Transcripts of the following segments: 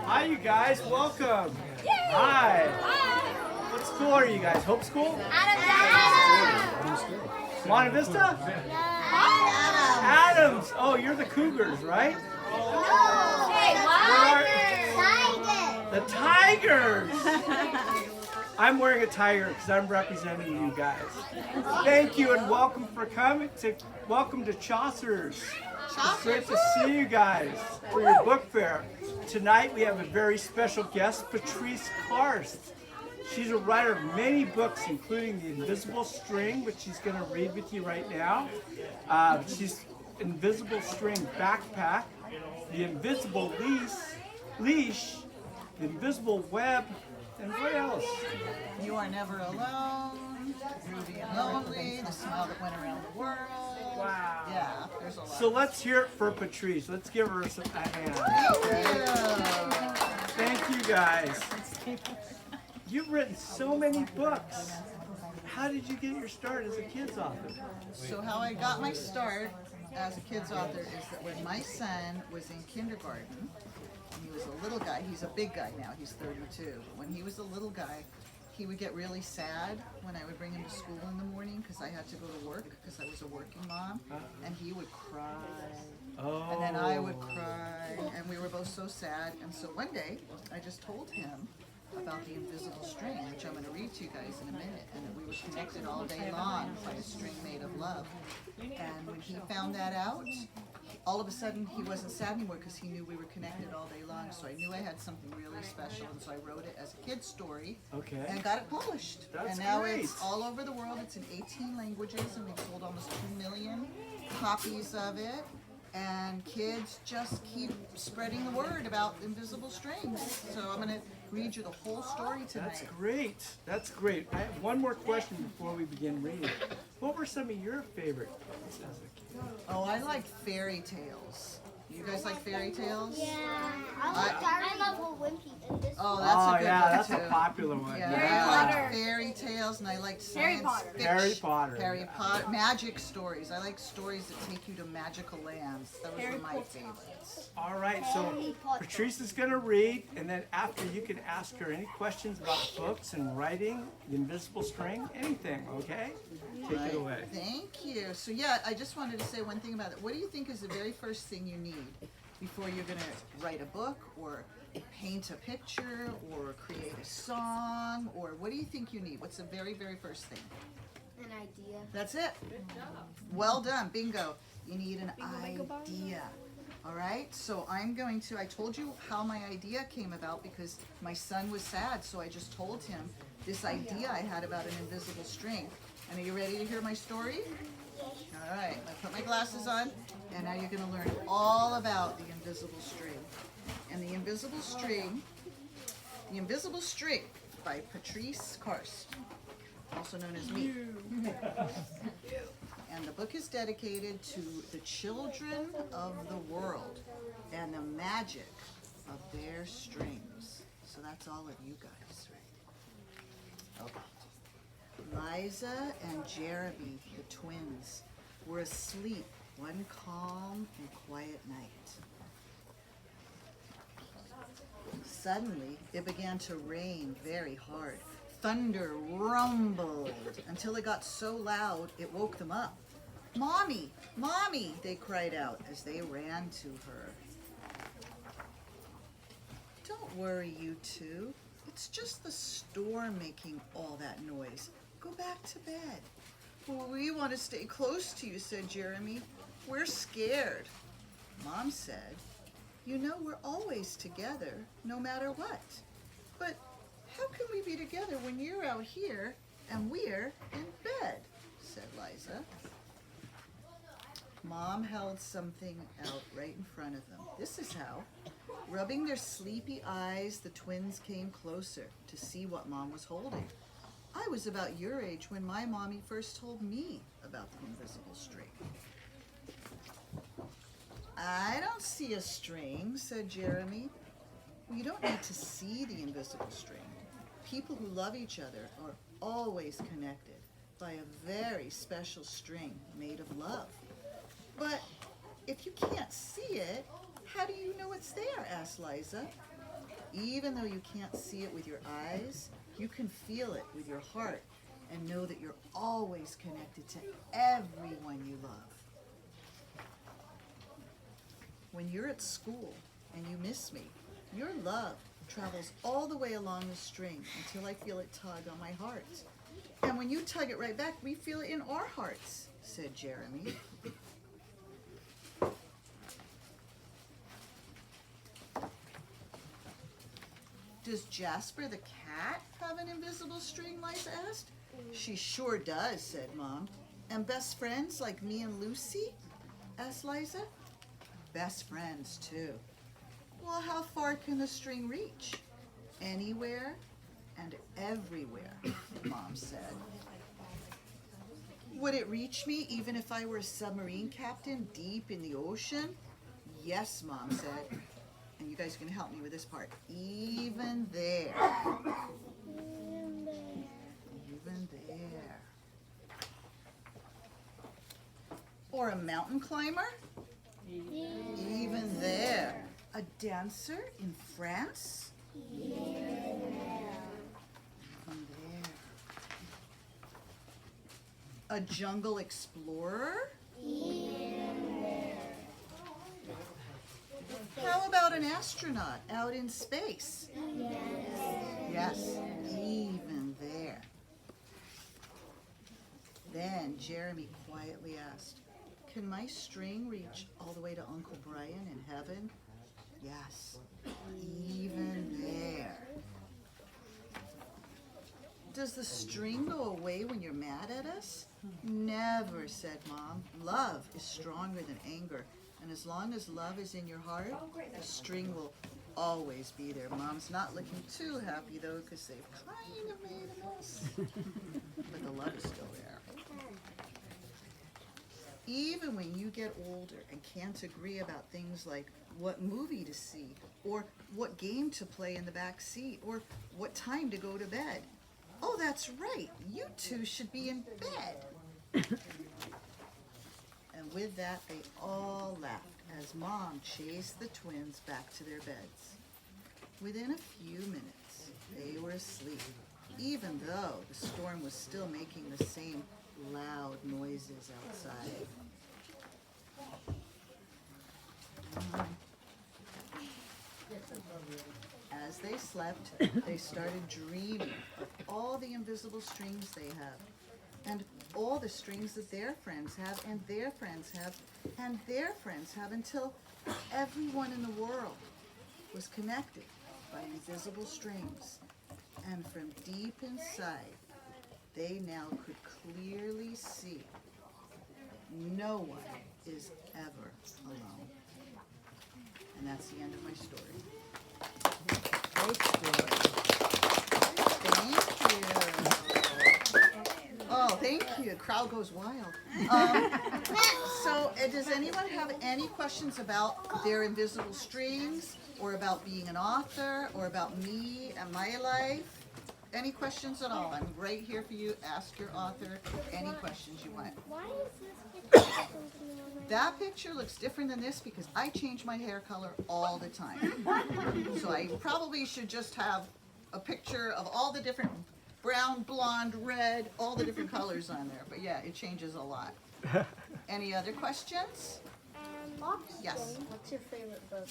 Hi, you guys. Welcome. Hi. What school are you guys? Hope School? Monte Vista? Adams. Oh, you're the Cougars, right? The Tigers. I'm wearing a tiger because I'm representing you guys. Thank you and welcome for coming to Chaucer's. It's great to see you guys for your book fair. Tonight we have a very special guest, Patrice Karst. She's a writer of many books, including The Invisible String, which she's going to read with you right now. She's Invisible String Backpack, The Invisible Leash, The Invisible Web, and what else? You Are Never Alone, Ruby and Lonely, The Smile That Went Around the World. Wow. Yeah, there's a lot. So let's hear it for Patrice. Let's give her a hand. Thank you guys. You've written so many books. How did you get your start as a kid's author? So how I got my start as a kid's author is that when my son was in kindergarten, he was a little guy. He's a big guy now. He's 32. When he was a little guy, he would get really sad when I would bring him to school in the morning because I had to go to work because I was a working mom, and he would cry. Oh. And then I would cry, and we were both so sad. And so one day, I just told him about the invisible string, which I'm going to read to you guys in a minute, and that we were connected all day long by a string made of love. And when he found that out, all of a sudden he wasn't sad anymore because he knew we were connected all day long. So I knew I had something really special, and so I wrote it as a kid's story and got it published. That's and now great. it's all over the world. It's in 18 languages, and we've sold almost 2 million copies of it. And kids just keep spreading the word about invisible strings. So I'm going to read you the whole story tonight. That's great. That's great. I have one more question before we begin reading. What were some of your favorite books as a kid? Oh, I like fairy tales. You guys like fairy tales? Yeah. I love Whole Wimpy. Oh, that's a good one that's too. a popular one. Yeah, I like fairy tales, and I like science fiction. Harry Potter. Magic stories. I like stories that take you to magical lands. Those are my favorites. All right, so Patrice is going to read, and then after you can ask her any questions about books and writing, The Invisible String, anything, okay? Take it away. Thank you. So yeah, I just wanted to say one thing about it. What do you think is the very first thing you need before you're going to write a book or paint a picture or create a song, or what do you think you need? What's the very, very first thing? An idea. That's it. Well done. Bingo. You need an idea. All right. So I told you how my idea came about because my son was sad. So I just told him this idea I had about an invisible string. And are you ready to hear my story? All right. I put my glasses on, and now you're going to learn all about the invisible string. And the Invisible String by Patrice Karst, also known as me. And the book is dedicated to the children of the world and the magic of their strings. So that's all of you guys, right? Okay. Liza and Jeremy, the twins, were asleep one calm and quiet night. Suddenly, it began to rain very hard. Thunder rumbled until it got so loud it woke them up. "Mommy, Mommy," they cried out as they ran to her. "Don't worry, you two. It's just the storm making all that noise. Go back to bed." "Well, we want to stay close to you," said Jeremy. "We're scared." Mom said, "You know we're always together, no matter what. But how can we be together when you're out here and we're in bed?" said Liza. Mom held something out right in front of them. This is how. Rubbing their sleepy eyes, the twins came closer to see what Mom was holding. "I was about your age when my mommy first told me about the invisible string." "I don't see a string," said Jeremy. "Well, you don't need to see the invisible string. People who love each other are always connected by a very special string made of love. But If you can't see it, how do you know it's there? Asked Liza. Even though you can't see it with your eyes, you can feel it with your heart and know that you're always connected to everyone you love. When you're at school and you miss me, your love travels all the way along the string until I feel it tug on my heart. And when you tug it right back, we feel it in our hearts, said Jeremy. Does Jasper the cat have an invisible string, Liza asked. She sure does, said Mom. And best friends like me and Lucy? Asked Liza. Best friends, too. Well, how far can the string reach? Anywhere and everywhere, Mom said. Would it reach me even if I were a submarine captain deep in the ocean? Yes, Mom said. And you guys are going to help me with this part. Even there. Even there. Or a mountain climber? Even there. A dancer in France? Even there. A jungle explorer? How about an astronaut out in space? Yes, even there. Then Jeremy quietly asked, can my string reach all the way to Uncle Brian in heaven? Yes, even there. Does the string go away when you're mad at us? Never, said Mom. Love is stronger than anger. And as long as love is in your heart, the string will always be there. Mom's not looking too happy, though, because they've kind of made a mess. But the love is still there. Even when you get older and can't agree about things like what movie to see, or what game to play in the back seat, or what time to go to bed. Oh, that's right, you two should be in bed. And with that, they all laughed as Mom chased the twins back to their beds. Within a few minutes, they were asleep, even though the storm was still making the same loud noises outside. As they slept, they started dreaming of all the invisible strings they have, and all the strings that their friends have, and their friends have, and their friends have, until everyone in the world was connected by invisible strings. And from deep inside, they now could clearly see no one is ever alone. And that's the end of my story. Thank you. Oh, thank you. Crowd goes wild. So, does anyone have any questions about their invisible strings, or about being an author, or about me and my life? Any questions at all? I'm right here for you. Ask your author any questions you want. Why is this picture something on my That picture looks different than this because I change my hair color all the time. So I probably should just have a picture of all the different brown, blonde, red, all the different colors on there. But yeah, it changes a lot. Any other questions? Yes. What's your favorite book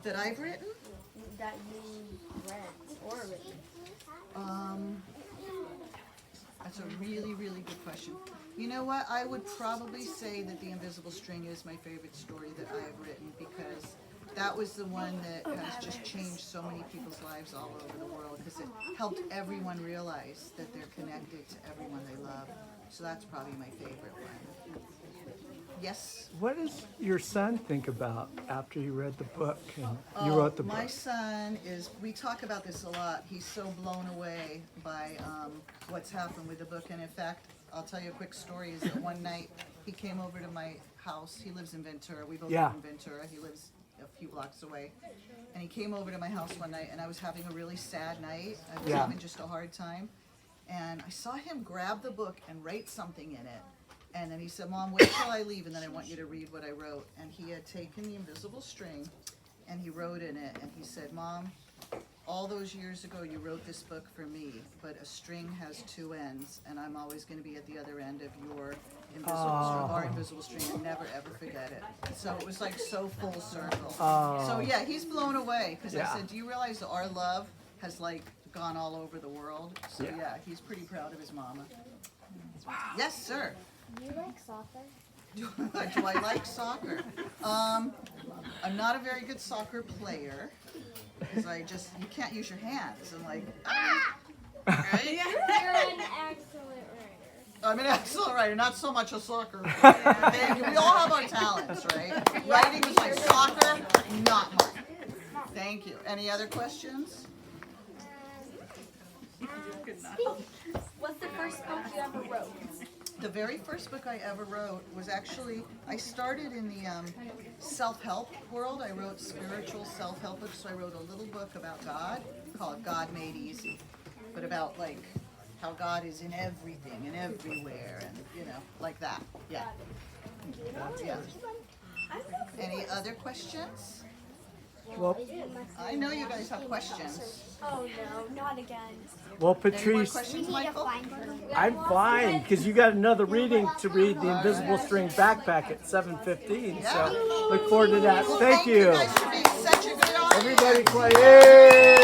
That I've written? that you read or written? That's a really, really good question. You know what? I would probably say that The Invisible String is my favorite story that I have written, because that was the one that has just changed so many people's lives all over the world, because it helped everyone realize that they're connected to everyone they love. So that's probably my favorite one. Yes? What does your son think about after you read the book and you wrote the book? My son is, we talk about this a lot. He's so blown away by what's happened with the book. And in fact, I'll tell you a quick story, is that one night he came over to my house. He lives in Ventura. We both live in Ventura. He lives a few blocks away. And he came over to my house one night, and I was having a really sad night. I was having just a hard time. And I saw him grab the book and write something in it. And then he said, Mom, wait till I leave, and then I want you to read what I wrote. And he had taken the invisible string, and he wrote in it, and he said, Mom, all those years ago you wrote this book for me, but a string has two ends, and I'm always going to be at the other end of your invisible string, our invisible string, and never ever forget it. So it was like so full circle. So yeah, he's blown away, because I said, do you realize that our love has like gone all over the world? So yeah, he's pretty proud of his mama. Yes, sir. Do you like soccer? Do I like soccer? I'm not a very good soccer player, because you can't use your hands. I'm like, right? You're an excellent writer. I'm an excellent writer, not so much a soccer player. Thank you. We all have our talents, right? Writing was like soccer, not mine. Thank you. Any other questions? What's the first book you ever wrote? The very first book I ever wrote was actually, I started in the self-help world. I wrote spiritual self-help books, so I wrote a little book about God called God Made Easy, but about like how God is in everything and everywhere, and you know, like that. Yeah. Yeah. Any other questions? Well, I know you guys have questions. Oh no, not again. well, Any more Patrice, questions, We need to Michael? find her. I'm fine because you got another reading to read the Invisible String Backpack at 7:15. So look forward to that. Well, Thank you. guys for being such a good audience. Everybody, play. Yay!